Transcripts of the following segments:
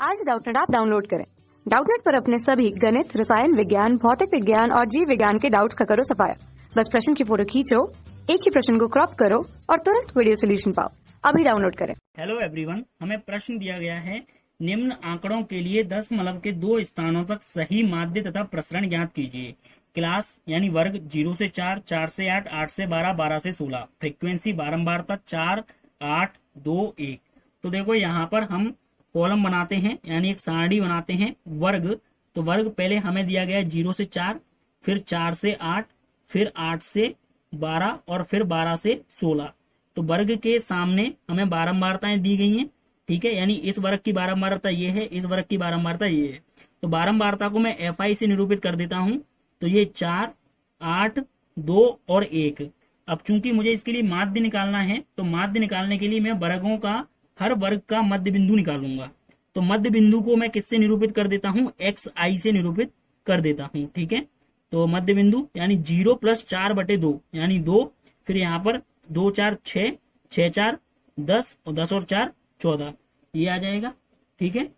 आज Doubtnut app download करें। Doubtnut पर अपने सभी गणित, रसायन विज्ञान, भौतिक विज्ञान और जीव विज्ञान के डाउट्स का करो सफाया। बस प्रश्न की फोटो खींचो, एक ही प्रश्न को क्रॉप करो और तुरंत वीडियो सोल्यूशन पाओ। अभी डाउनलोड करें। हेलो एवरीवन, हमें प्रश्न दिया गया है निम्न आंकड़ों के लिए दशमलव के 2 स्थानों तक सही माध्य तथा प्रसरण ज्ञात कीजिए। क्लास यानी वर्ग 0 से 4, 4 से 8, 8 से 12, 12 से 16। फ्रीक्वेंसी बारंबारता 4, 8, 2, 1। तो देखो यहाँ पर हम कॉलम बनाते हैं यानी एक सारणी बनाते हैं। वर्ग, तो वर्ग पहले हमें दिया गया है 0 से 4, फिर 4 से 8, फिर 8 से 12 और फिर 12 से 16। तो वर्ग के सामने हमें बारंबारताएं दी गई हैं, ठीक है। यानी इस वर्ग की बारंबारता ये है, इस वर्ग की बारंबारता ये है। तो बारंबारता को मैं FI से निरूपित कर देता हूं। तो ये 4, 8, 2 और 1। अब चूंकि मुझे इसके लिए माध्य निकालना है, तो माध्य निकालने के लिए मैं वर्गों का हर वर्ग का मध्य बिंदु निकालूंगा। तो मध्य बिंदु को मैं किससे निरूपित कर देता हूं? XI से निरूपित कर देता हूं, ठीक है। तो मध्य बिंदु यानी 0 + 4/2 यानी 2, फिर यहाँ पर 2 4 6, 6 4 10 और 10 और 4 14, ये आ जाएगा, ठीक है।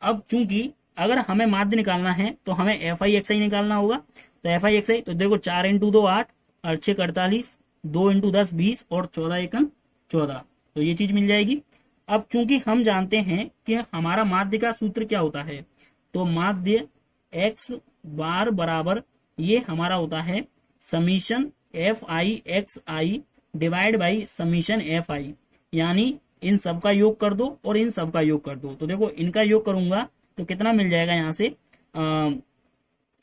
अब चूंकि अगर हमें माध्य निकालना है तो हमें FI XI निकालना होगा। तो FI XI, तो देखो 4 × 2 8 और 6 48, 2 × 10 20 और 14 × 14, तो ये चीज मिल जाएगी। अब चूंकि हम जानते हैं कि हमारा माध्य का सूत्र क्या होता है, तो माध्य x बार बराबर ये हमारा होता है summation FI XI divide by summation FI, यानी इन सब का योग कर दो और इन सब का योग कर दो। तो देखो इनका योग करूंगा तो कितना मिल जाएगा यहाँ से,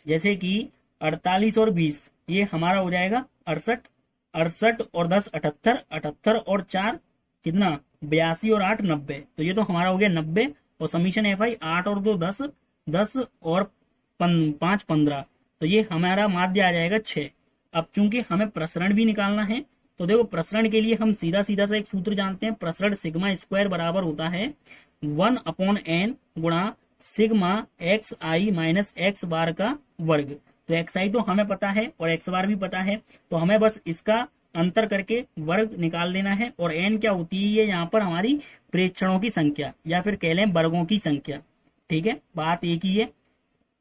जैसे कि 48 और 20, ये हमारा हो जाएगा 68, 68 और 10 78, 78 और 4 कितना 82 और 8 90। तो ये तो हमारा हो गया 90। और समीशन FI 8 और 2 10, 10 और 5 15, तो ये हमारा माध्य आ जाएगा 6। अब चूंकि हमें प्रसरण भी निकालना है, तो देखो प्रसरण के लिए हम सीधा सीधा सा एक सूत्र जानते हैं। प्रसरण सिग्मा स्क्वायर बराबर होता है 1/n गुणा सिग्मा XI माइनस x बार का वर्ग। तो XI तो हमें पता है और x बार भी पता है, तो हमें बस इसका अंतर करके वर्ग निकाल लेना है। और n क्या होती है? ये यहाँ पर हमारी प्रेक्षणों की संख्या या फिर कह लें वर्गों की संख्या, ठीक है। बात एक ही है,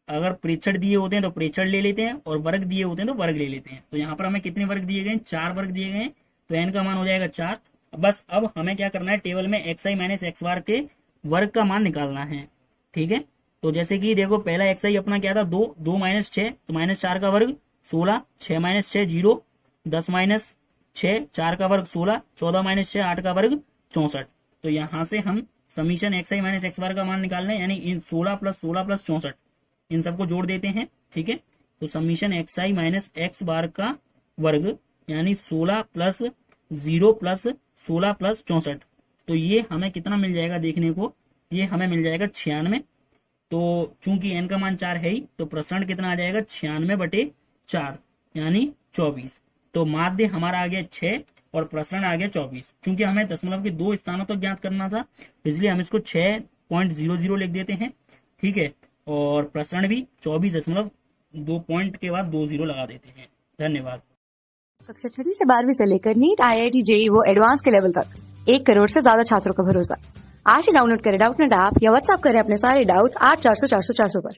अगर प्रेक्षण दिए होते हैं तो प्रेक्षण ले लेते हैं और वर्ग दिए होते हैं तो वर्ग ले लेते हैं। तो यहाँ पर हमें कितने वर्ग दिए गए? 4 वर्ग दिए गए, तो n का मान हो जाएगा 4। बस अब हमें क्या करना है, टेबल में XI माइनस x बार के वर्ग का मान निकालना है, ठीक है। तो जैसे कि देखो पहला XI अपना क्या था 2, 2 - 6, तो -4 का वर्ग 16, 6 - 6 0, 10 - 6 4 का वर्ग 16, 14 - 6 8 का वर्ग 64। तो यहाँ से हम समीशन XI माइनस x बार का मान निकालना है, यानी इन 16 + 16 + 64 इन सबको जोड़ देते हैं, ठीक है। तो समीशन XI माइनस x बार का वर्ग यानी 16 + 0 + 16 + 64, तो ये हमें कितना मिल जाएगा देखने को, ये हमें मिल जाएगा 96। तो चूंकि n का मान 4 है ही, तो प्रसरण कितना आ जाएगा 96/4 यानी 24। तो माध्य हमारा आ गया 6 और प्रसरण आ गया 24। चूंकि हमें दशमलव के 2 स्थानों तक ज्ञात करना था, इसलिए हम इसको 6.00 लिख देते हैं, ठीक है। और प्रसरण भी 24.2 पॉइंट के बाद 20 लगा देते हैं। धन्यवाद। कक्षा 6वीं से 12वीं से लेकर नीट, IIT, JEE वो एडवांस के लेवल तक 1 करोड़ से ज्यादा छात्रों का भरोसा। आज ही डाउनलोड करें डाउटनेट ऐप या व्हाट्सएप करें अपने सारे डाउट्स 8400 400 400 पर।